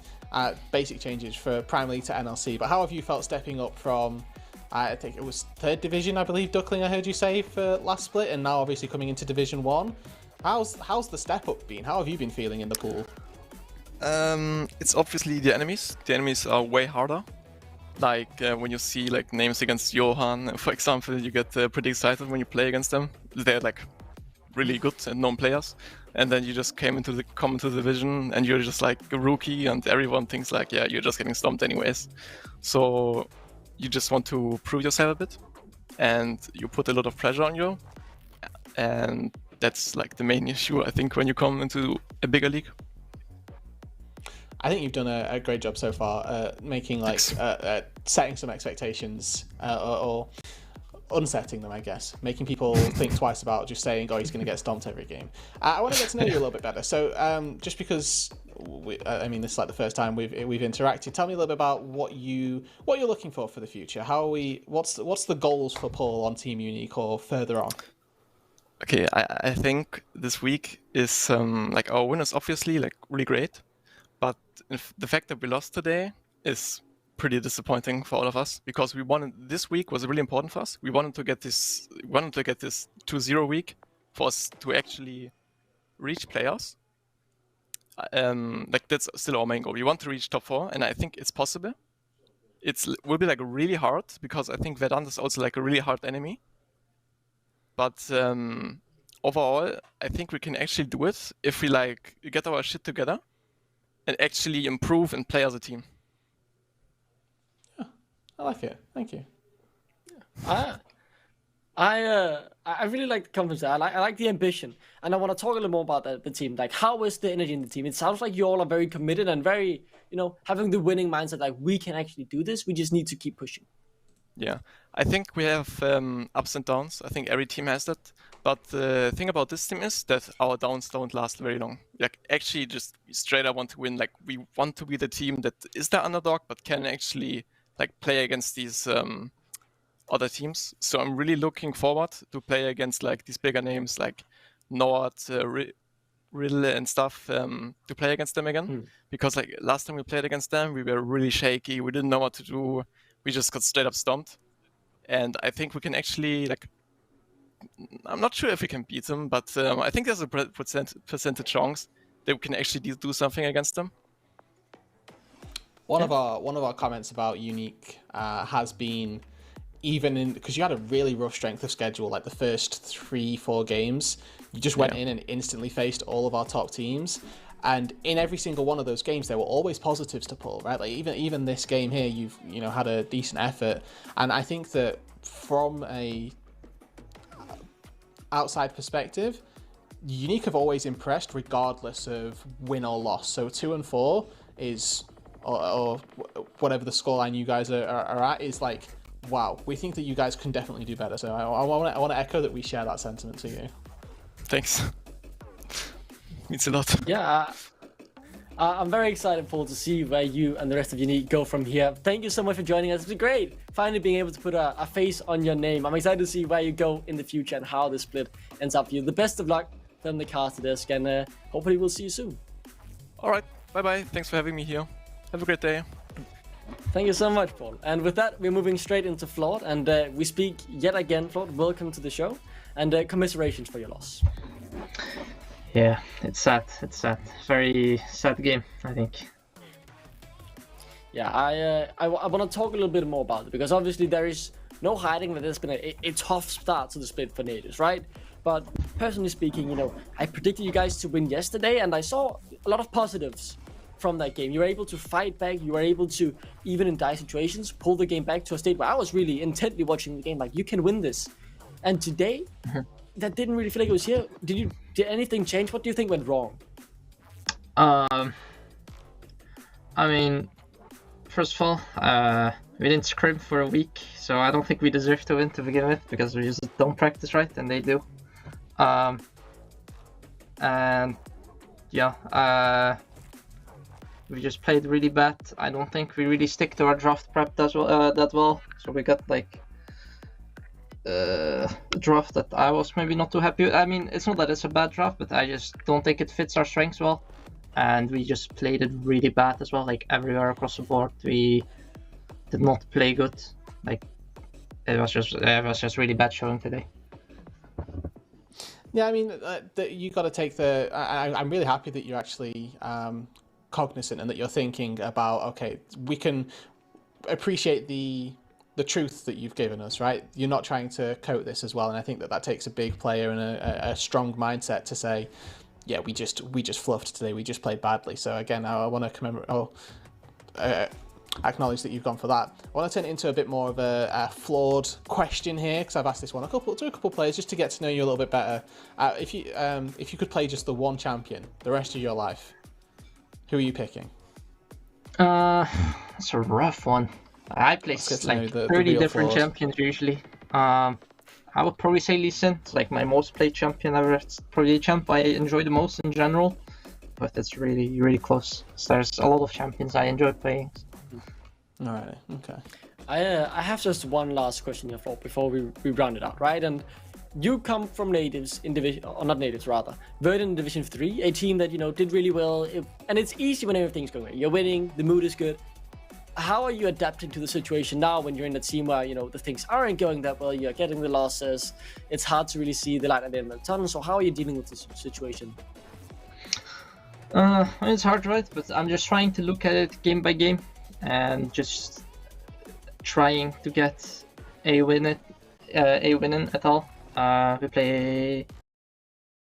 basic changes for Prime League to NLC, but how have you felt stepping up from, I think it was 3rd Division, I believe, Duckling, I heard you say, for last split, and now obviously coming into Division 1? How's the step up been? How have you been feeling in the pool? It's obviously the enemies. The enemies are way harder. Like when you see like names against Johan, for example, you get pretty excited when you play against them. They're like really good and known players, and then you just come into the division and you're just like a rookie, and everyone thinks like, yeah, you're just getting stomped anyways. So you just want to prove yourself a bit, and you put a lot of pressure on you, and that's like the main issue, I think, when you come into a bigger league. I think you've done a great job so far, making like setting some expectations or unsetting them, I guess, making people think twice about just saying, "Oh, he's going to get stomped every game." I want to get to know you a little bit better. So, just because I mean, this is like the first time we've interacted, tell me a little bit about what you're looking for the future. What's the goals for Paul on Team UniQ or further on? Okay, I think this week is like our win is obviously like really great. But the fact that we lost today is pretty disappointing for all of us, because this week was really important for us. We wanted to get this 2-0 week for us to actually reach playoffs. Like that's still our main goal. We want to reach top 4, and I think it's possible. It will be like really hard, because I think Verdant is also like a really hard enemy. But overall, I think we can actually do it if we like get our shit together and actually improve and play as a team. Yeah, I like it. Thank you. I really like the confidence. I like the ambition, and I want to talk a little more about the team. Like, how is the energy in the team? It sounds like you all are very committed and very, having the winning mindset. Like, we can actually do this. We just need to keep pushing. Yeah, I think we have ups and downs. I think every team has that. But the thing about this team is that our downs don't last very long. Like, actually, just straight up want to win. Like, we want to be the team that is the underdog, but can actually like play against these other teams. So I'm really looking forward to play against like these bigger names like Nord, Riddle and stuff, to play against them again. Because like last time we played against them, we were really shaky. We didn't know what to do. We just got straight up stomped. And I think we can actually like, I'm not sure if we can beat them, but I think there's a percentage chance that we can actually do something against them. One of our comments about UniQ has been, even because you had a really rough strength of schedule, like the first 3-4 games, you just went in and instantly faced all of our top teams. And in every single one of those games, there were always positives to pull, right? Like even this game here, you've had a decent effort, and I think that from a outside perspective, UniQ have always impressed regardless of win or loss. So 2-4 is, or whatever the scoreline you guys are at, is like, wow, we think that you guys can definitely do better. So I want to echo that we share that sentiment to you. Thanks. Means a lot. Yeah, I'm very excited, Paul, to see where you and the rest of UniQ go from here. Thank you so much for joining us. It's been great finally being able to put a face on your name. I'm excited to see where you go in the future and how this split ends up for you. The best of luck from the cast to this, and hopefully we'll see you soon. All right, bye-bye. Thanks for having me here. Have a great day. Thank you so much, Paul. And with that, we're moving straight into Flawed, and we speak yet again. Flawed, welcome to the show, and commiserations for your loss. Yeah, it's sad. It's sad. Very sad game, I think. Yeah, I want to talk a little bit more about it, because obviously there is no hiding that there's been a tough start to the split for Nativz, right? But personally speaking, you know, I predicted you guys to win yesterday, and I saw a lot of positives from that game. You were able to fight back. You were able to, even in dire situations, pull the game back to a state where I was really intently watching the game, like, you can win this. And today, that didn't really feel like it was here. Did anything change? What do you think went wrong? I mean, first of all, we didn't scrim for a week, so I don't think we deserve to win to begin with, because we just don't practice right, and they do. And yeah, we just played really bad. I don't think we really stick to our draft prep that well. So we got like a draft that I was maybe not too happy with. I mean, it's not that it's a bad draft, but I just don't think it fits our strengths well. And we just played it really bad as well, like everywhere across the board. We did not play good. Like it was just really bad showing today. Yeah, I mean, you got to take the. I'm really happy that you're actually cognizant and that you're thinking about, okay, we can appreciate the truth that you've given us, right? You're not trying to coat this as well, and I think that takes a big player and a strong mindset to say, yeah, we just fluffed today. We just played badly. So again, I want to acknowledge that you've gone for that. I want to turn it into a bit more of a flawed question here, because I've asked this one to a couple players just to get to know you a little bit better. If you could play just the one champion the rest of your life, who are you picking? It's a rough one. I play like 30 different champions usually. I would probably say Lee Sin. It's like my most played champion ever. It's probably a champ I enjoy the most in general, but it's really, really close. So there's a lot of champions I enjoy playing. All right, okay. I have just one last question here before we round it out, right? And you come from Nativz in division, or not Nativz rather, Verdant in Division 3, a team that, you know, did really well, and it's easy when everything's going right. You're winning, the mood is good. How are you adapting to the situation now when you're in a team where, you know, the things aren't going that well, you're getting the losses, it's hard to really see the light at the end of the tunnel, so how are you dealing with this situation? It's hard, right? But I'm just trying to look at it game by game and just trying to get a win in at all. We play